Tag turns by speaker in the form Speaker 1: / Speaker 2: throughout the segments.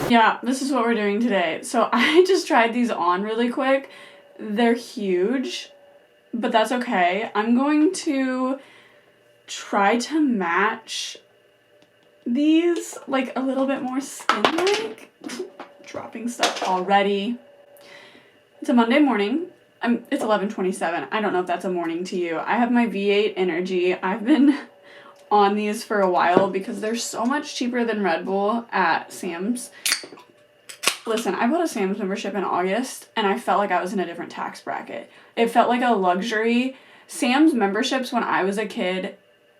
Speaker 1: Yeah, this is what we're doing today. So I just tried these on really quick. They're huge, but that's okay. I'm going to try to match these like a little bit more skin-like. Dropping stuff already. It's a Monday morning. It's 11:27. I don't know if that's a morning to you. I have my V8 Energy. I've been on these for a while because they're so much cheaper than Red Bull at Sam's. Listen, I bought a Sam's membership in August and I felt like I was in a different tax bracket. It felt like a luxury. Sam's memberships when I was a kid,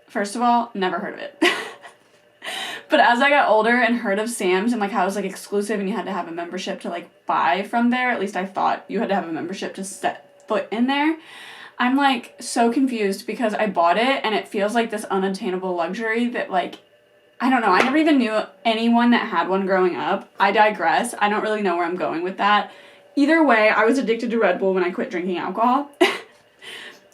Speaker 1: first of all, never heard of it. But as I got older and heard of Sam's and like how it was like exclusive and you had to have a membership to like buy from there, at least I thought you had to have a membership to set foot in there. I'm like so confused because I bought it and it feels like this unattainable luxury that like, I don't know, I never even knew anyone that had one growing up. I digress. I don't really know where I'm going with that. Either way, I was addicted to Red Bull when I quit drinking alcohol.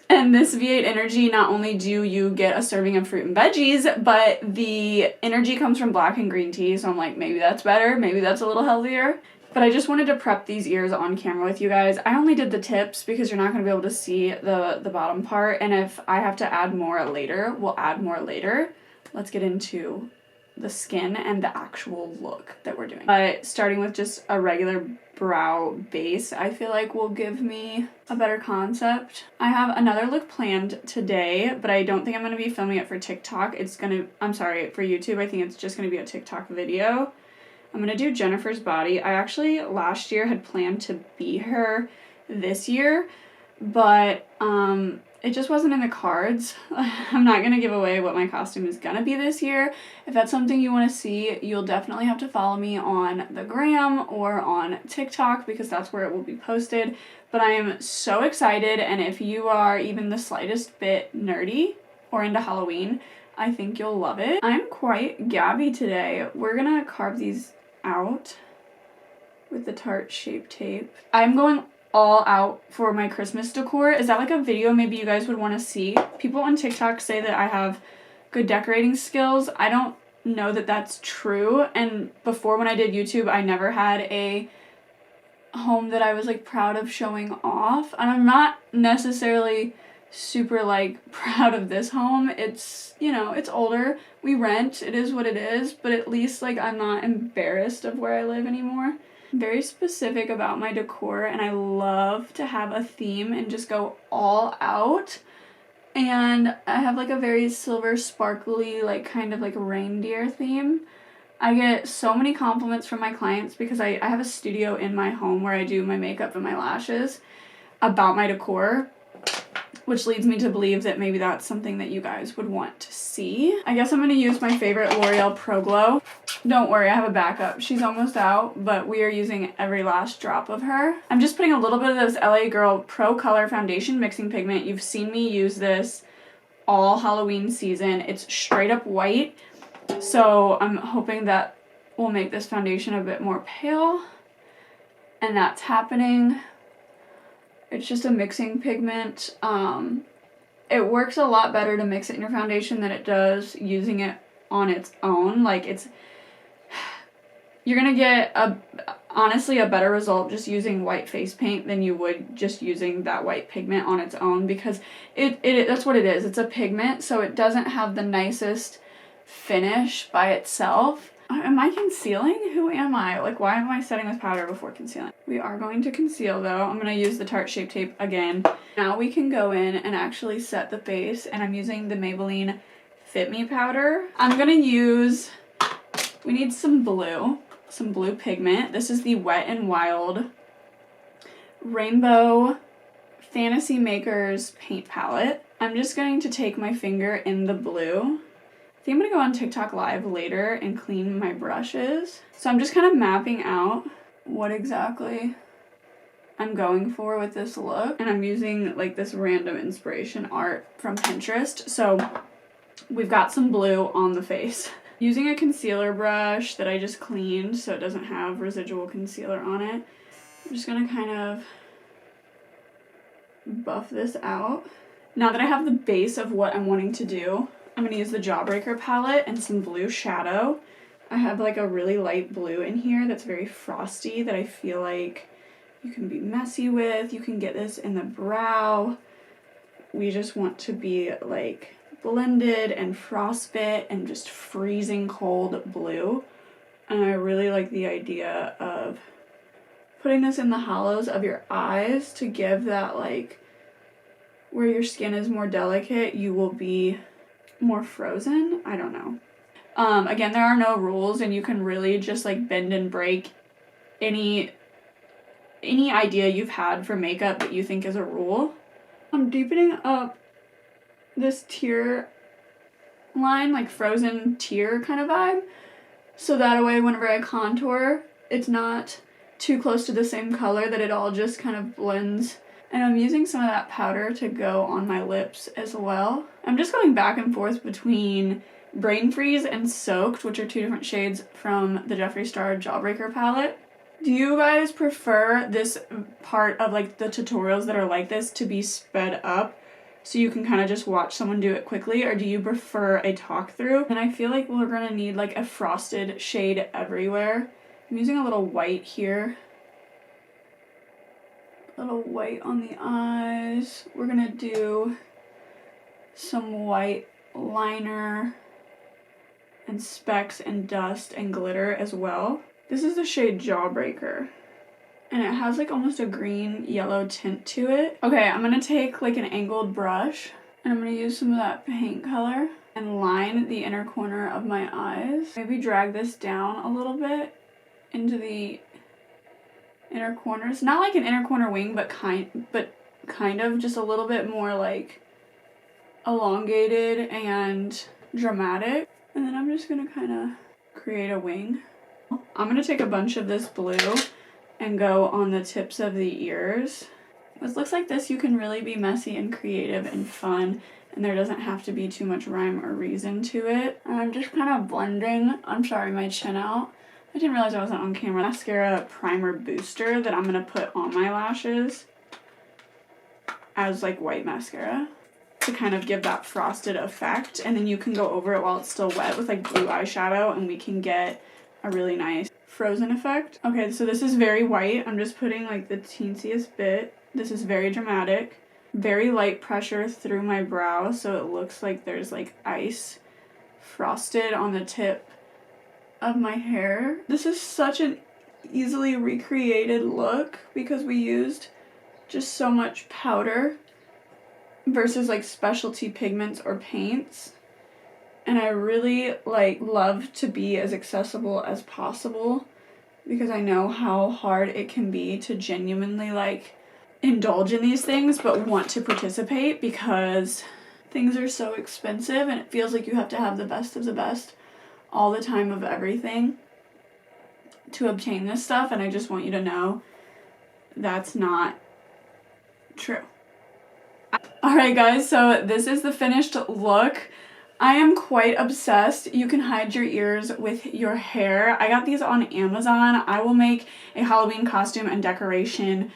Speaker 1: And this V8 Energy, not only do you get a serving of fruit and veggies, but the energy comes from black and green tea, so I'm like, maybe that's better, maybe that's a little healthier. But I just wanted to prep these ears on camera with you guys. I only did the tips because you're not going to be able to see the bottom part, and if I have to add more later, we'll add more later. Let's get into the skin and the actual look that we're doing. But starting with just a regular brow base, I feel like will give me a better concept. I have another look planned today, but I don't think I'm going to be filming it for TikTok. I'm sorry, for YouTube. I think it's just going to be a TikTok video. I'm going to do Jennifer's body. I actually last year had planned to be her this year, but it just wasn't in the cards. I'm not going to give away what my costume is going to be this year. If that's something you want to see, you'll definitely have to follow me on the gram or on TikTok because that's where it will be posted. But I am so excited, and if you are even the slightest bit nerdy or into Halloween, I think you'll love it. I'm quite gabby today. We're going to carve these out with the Tarte Shape Tape. I'm going all out for my Christmas decor. Is that like a video maybe you guys would want to see? People on TikTok say that I have good decorating skills. I don't know that that's true, and before when I did YouTube, I never had a home that I was like proud of showing off, and I'm not necessarily super like proud of this home. It's, you know, it's older, we rent, it is what it is, but at least like I'm not embarrassed of where I live anymore. Very specific about my decor, and I love to have a theme and just go all out. And I have like a very silver sparkly like kind of like reindeer theme. I get so many compliments from my clients because I have a studio in my home where I do my makeup and my lashes about my decor, which leads me to believe that maybe that's something that you guys would want to see. I guess I'm going to use my favorite L'Oreal Pro Glow. Don't worry, I have a backup. She's almost out, but we are using every last drop of her. I'm just putting a little bit of this LA Girl Pro Color Foundation Mixing Pigment. You've seen me use this all Halloween season. It's straight up white, so I'm hoping that will make this foundation a bit more pale, and that's happening. It's just a mixing pigment. It works a lot better to mix it in your foundation than it does using it on its own. Like you're gonna get honestly a better result just using white face paint than you would just using that white pigment on its own, because it that's what it is. It's a pigment, so it doesn't have the nicest finish by itself. Am I concealing? Who am I? Like, why am I setting with powder before concealing? We are going to conceal though. I'm going to use the Tarte Shape Tape again. Now we can go in and actually set the face, and I'm using the Maybelline Fit Me powder. I'm going to use, we need some blue pigment. This is the Wet n Wild Rainbow Fantasy Makers paint palette. I'm just going to take my finger in the blue. I think I'm going to go on TikTok live later and clean my brushes. So I'm just kind of mapping out what exactly I'm going for with this look. And I'm using like this random inspiration art from Pinterest. So we've got some blue on the face. Using a concealer brush that I just cleaned so it doesn't have residual concealer on it, I'm just going to kind of buff this out. Now that I have the base of what I'm wanting to do, I'm going to use the Jawbreaker palette and some blue shadow. I have like a really light blue in here that's very frosty that I feel like you can be messy with. You can get this in the brow. We just want to be like blended and frostbit and just freezing cold blue. And I really like the idea of putting this in the hollows of your eyes to give that, like, where your skin is more delicate, you will be more frozen. I don't know. Again, there are no rules, and you can really just like bend and break any idea you've had for makeup that you think is a rule. I'm deepening up this tear line, like frozen tear kind of vibe, so that way whenever I contour, it's not too close to the same color, that it all just kind of blends. And I'm using some of that powder to go on my lips as well. I'm just going back and forth between Brain Freeze and Soaked, which are two different shades from the Jeffree Star Jawbreaker palette. Do you guys prefer this part of like the tutorials that are like this to be sped up so you can kind of just watch someone do it quickly, or do you prefer a talk through? And I feel like we're gonna need like a frosted shade everywhere. I'm using a little white here. A little white on the eyes. We're gonna do some white liner and specks and dust and glitter as well. This is the shade Jawbreaker, and it has like almost a green yellow tint to it. Okay, I'm gonna take like an angled brush and I'm gonna use some of that paint color and line the inner corner of my eyes. Maybe drag this down a little bit into the inner corners. Not like an inner corner wing, but kind of just a little bit more like elongated and dramatic. And then I'm just gonna kind of create a wing. I'm gonna take a bunch of this blue and go on the tips of the ears. With looks like this, you can really be messy and creative and fun, and there doesn't have to be too much rhyme or reason to it. And I'm just kind of blending, my chin out. I didn't realize I wasn't on camera. Mascara primer booster that I'm gonna put on my lashes as like white mascara to kind of give that frosted effect, and then you can go over it while it's still wet with like blue eyeshadow, and we can get a really nice frozen effect. Okay, so this is very white. I'm just putting like the teensiest bit. This is very dramatic. Very light pressure through my brow, so it looks like there's like ice frosted on the tip of my hair. This is such an easily recreated look because we used just so much powder versus like specialty pigments or paints. And I really like love to be as accessible as possible because I know how hard it can be to genuinely like indulge in these things but want to participate because things are so expensive and it feels like you have to have the best of the best all the time of everything to obtain this stuff, and I just want you to know that's not true. Alright guys, so this is the finished look. I am quite obsessed. You can hide your ears with your hair. I got these on Amazon. I will make a Halloween costume and decoration,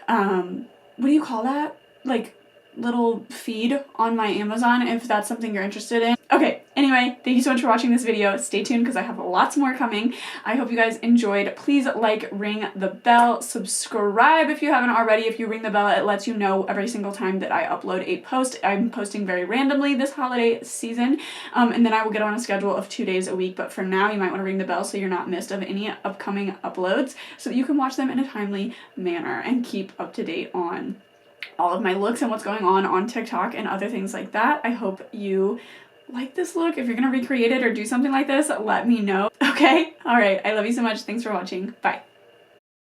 Speaker 1: what do you call that? Like little feed on my Amazon if that's something you're interested in. Okay, anyway, thank you so much for watching this video. Stay tuned because I have lots more coming. I hope you guys enjoyed. Please like, ring the bell, subscribe if you haven't already. If you ring the bell, it lets you know every single time that I upload a post. I'm posting very randomly this holiday season, and then I will get on a schedule of 2 days a week, but for now you might want to ring the bell so you're not missed of any upcoming uploads so that you can watch them in a timely manner and keep up to date on all of my looks and what's going on TikTok and other things like that. I hope you like this look. If you're gonna recreate it or do something like this, let me know. Okay? Alright, I love you so much. Thanks for watching. Bye.